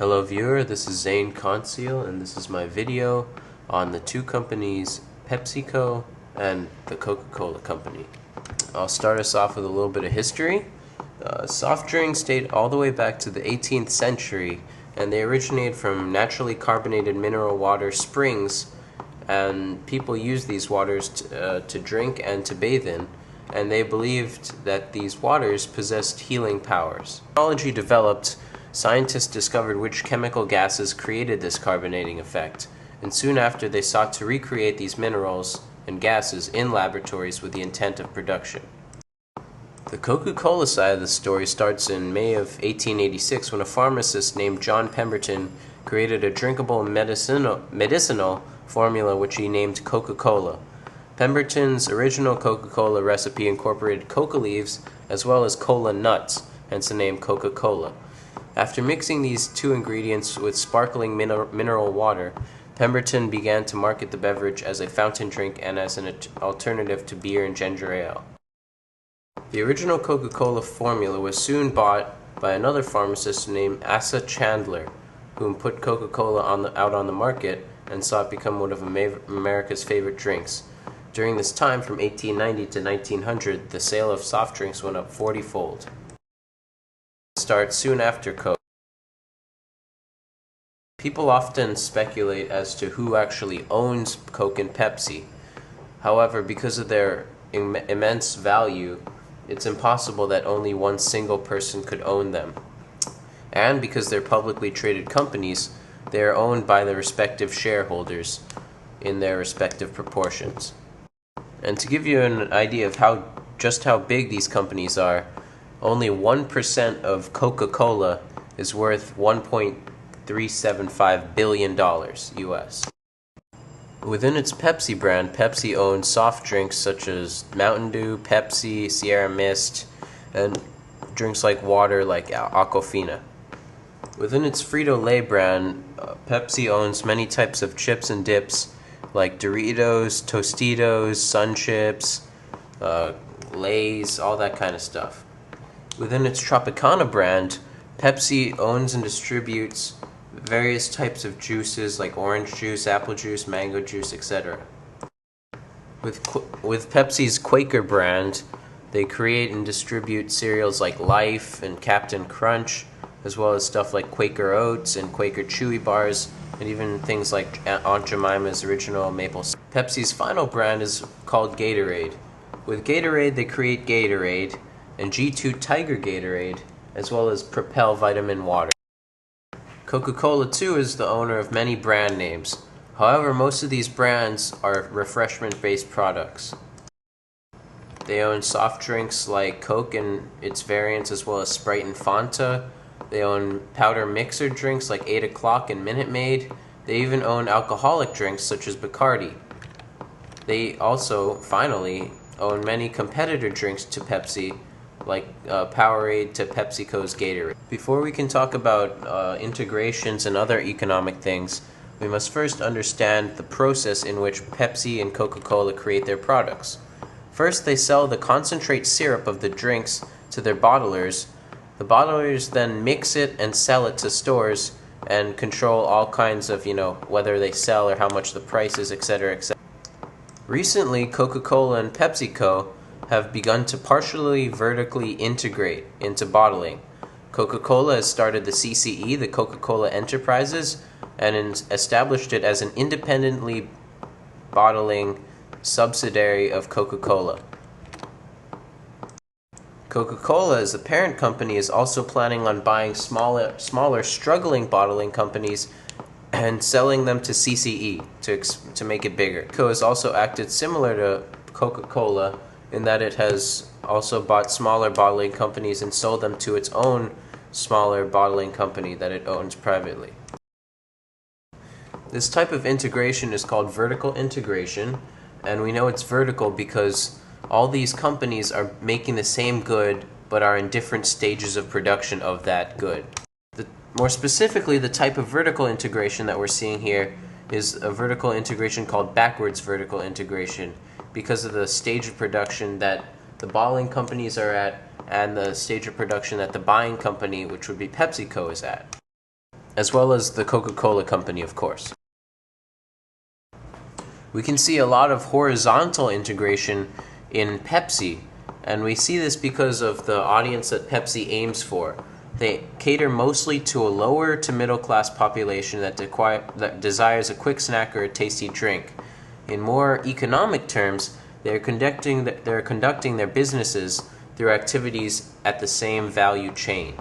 Hello viewer, this is Zane Conceal and this is my video on the two companies PepsiCo and the Coca-Cola company. I'll start us off with a little bit of history. Soft drinks date all the way back to the 18th century, and they originated from naturally carbonated mineral water springs, and people used these waters to drink and to bathe in, and they believed that these waters possessed healing powers. Technology developed. Scientists discovered which chemical gases created this carbonating effect, and soon after they sought to recreate these minerals and gases in laboratories with the intent of production. The Coca-Cola side of the story starts in May of 1886 when a pharmacist named John Pemberton created a drinkable medicinal formula which he named Coca-Cola. Pemberton's original Coca-Cola recipe incorporated coca leaves as well as cola nuts, hence the name Coca-Cola. After mixing these two ingredients with sparkling mineral water, Pemberton began to market the beverage as a fountain drink and as an alternative to beer and ginger ale. The original Coca-Cola formula was soon bought by another pharmacist named Asa Chandler, whom put Coca-Cola out on the market and saw it become one of America's favorite drinks. During this time, from 1890 to 1900, the sale of soft drinks went up 40-fold. Starts soon after Coke. People often speculate as to who actually owns Coke and Pepsi. However, because of their immense value, it's impossible that only one single person could own them. And because they're publicly traded companies, they are owned by the respective shareholders in their respective proportions. And to give you an idea of just how big these companies are, only 1% of Coca-Cola is worth $1.375 billion US. Within its Pepsi brand, Pepsi owns soft drinks such as Mountain Dew, Pepsi, Sierra Mist, and drinks like water like Aquafina. Within its Frito-Lay brand, Pepsi owns many types of chips and dips like Doritos, Tostitos, Sun Chips, Lay's, all that kind of stuff. Within its Tropicana brand, Pepsi owns and distributes various types of juices like orange juice, apple juice, mango juice, etc. With Pepsi's Quaker brand, they create and distribute cereals like Life and Captain Crunch, as well as stuff like Quaker Oats and Quaker Chewy Bars, and even things like Aunt Jemima's Original Maple Syrup. Pepsi's final brand is called Gatorade. With Gatorade, they create Gatorade and G2 Tiger Gatorade, as well as Propel Vitamin Water. Coca-Cola too is the owner of many brand names. However, most of these brands are refreshment-based products. They own soft drinks like Coke and its variants, as well as Sprite and Fanta. They own powder mixer drinks like 8 O'Clock and Minute Maid. They even own alcoholic drinks such as Bacardi. They also, finally, own many competitor drinks to Pepsi, like Powerade to PepsiCo's Gatorade. Before we can talk about integrations and other economic things, we must first understand the process in which Pepsi and Coca-Cola create their products. First, they sell the concentrate syrup of the drinks to their bottlers. The bottlers then mix it and sell it to stores and control all kinds of, whether they sell or how much the price is, etc., etc. Recently, Coca-Cola and PepsiCo have begun to partially vertically integrate into bottling. Coca-Cola has started the CCE, the Coca-Cola Enterprises, and established it as an independently bottling subsidiary of Coca-Cola. Coca-Cola, as the parent company, is also planning on buying smaller struggling bottling companies and selling them to CCE to make it bigger. PepsiCo has also acted similar to Coca-Cola in that it has also bought smaller bottling companies and sold them to its own smaller bottling company that it owns privately. This type of integration is called vertical integration, and we know it's vertical because all these companies are making the same good but are in different stages of production of that good. More specifically, the type of vertical integration that we're seeing here is a vertical integration called backwards vertical integration, because of the stage of production that the bottling companies are at and the stage of production that the buying company, which would be PepsiCo, is at. as well as the Coca-Cola company, of course. We can see a lot of horizontal integration in Pepsi, and we see this because of the audience that Pepsi aims for. They cater mostly to a lower to middle class population that desires a quick snack or a tasty drink. In more economic terms, they're conducting their businesses through activities at the same value chain.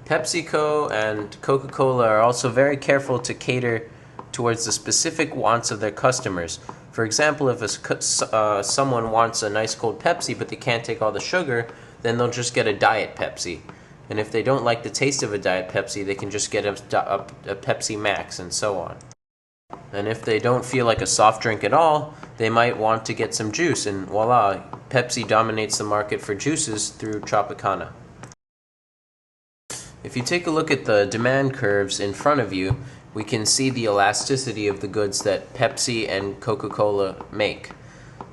PepsiCo and Coca-Cola are also very careful to cater towards the specific wants of their customers. For example, if someone wants a nice cold Pepsi but they can't take all the sugar, then they'll just get a Diet Pepsi. And if they don't like the taste of a Diet Pepsi, they can just get a Pepsi Max, and so on. And if they don't feel like a soft drink at all, they might want to get some juice, and voila, Pepsi dominates the market for juices through Tropicana. If you take a look at the demand curves in front of you, we can see the elasticity of the goods that Pepsi and Coca-Cola make.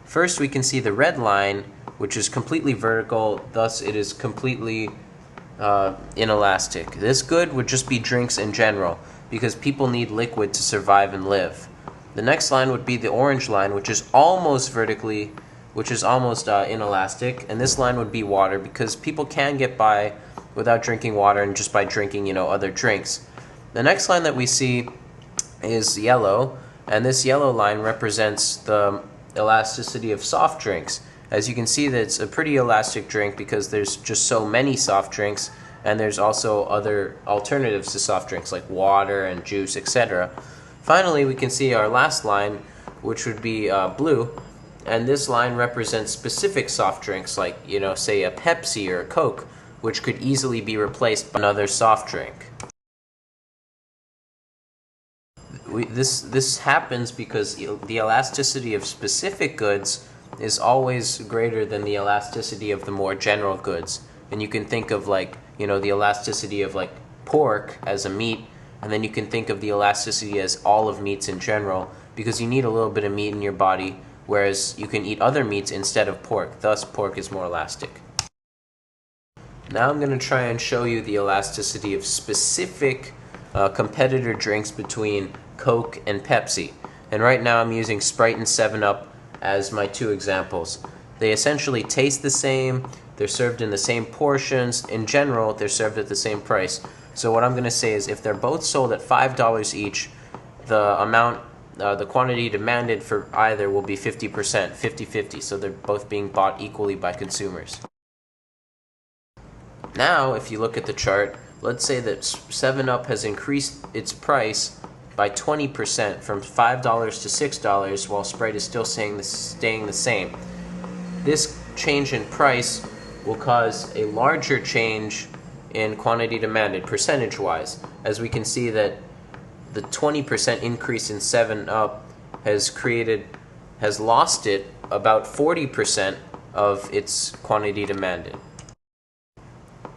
First, we can see the red line, which is completely vertical, thus it is completely inelastic. This good would just be drinks in general, because people need liquid to survive and live. The next line would be the orange line, which is almost inelastic, and this line would be water, because people can get by without drinking water and just by drinking, other drinks. The next line that we see is yellow, and this yellow line represents the elasticity of soft drinks. As you can see, that it's a pretty elastic drink because there's just so many soft drinks, and there's also other alternatives to soft drinks like water and juice, etc. Finally, we can see our last line, which would be blue, and this line represents specific soft drinks like, say a Pepsi or a Coke, which could easily be replaced by another soft drink. This happens because the elasticity of specific goods is always greater than the elasticity of the more general goods. And you can think of the elasticity of pork as a meat, and then you can think of the elasticity as all of meats in general, because you need a little bit of meat in your body, whereas you can eat other meats instead of pork. Thus, pork is more elastic. Now I'm going to try and show you the elasticity of specific competitor drinks between Coke and Pepsi. And right now I'm using Sprite and 7-Up as my two examples. They essentially taste the same, they're served in the same portions, in general they're served at the same price. So what I'm going to say is if they're both sold at $5 each, the quantity demanded for either will be 50%, 50-50, so they're both being bought equally by consumers. Now, if you look at the chart, let's say that 7-Up has increased its price by 20% from $5 to $6, while Sprite is still staying the same. This change in price will cause a larger change in quantity demanded, percentage-wise, as we can see that the 20% increase in 7-Up has lost it about 40% of its quantity demanded.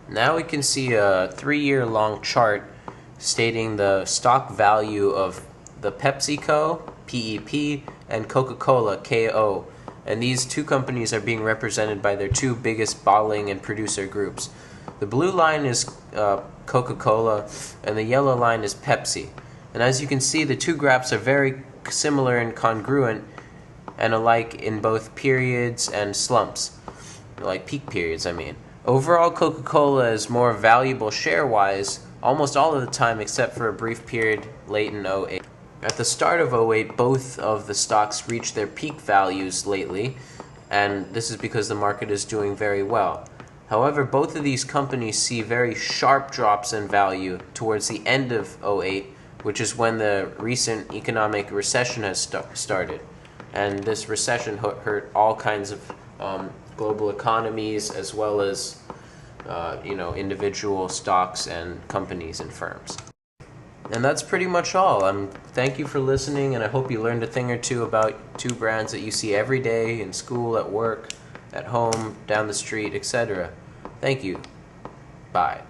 Now we can see a 3-year-long chart stating the stock value of the PepsiCo, PEP, and Coca-Cola, KO. And these two companies are being represented by their two biggest bottling and producer groups. The blue line is Coca-Cola, and the yellow line is Pepsi. And as you can see, the two graphs are very similar and congruent and alike in both periods and slumps, like peak periods, I mean. Overall, Coca-Cola is more valuable share-wise almost all of the time except for a brief period late in 2008. At the start of 2008, both of the stocks reached their peak values lately, and this is because the market is doing very well. However, both of these companies see very sharp drops in value towards the end of 2008, which is when the recent economic recession has started. And this recession hurt all kinds of global economies as well as individual stocks and companies and firms. And that's pretty much all. Thank you for listening, and I hope you learned a thing or two about two brands that you see every day in school, at work, at home, down the street, etc. Thank you. Bye.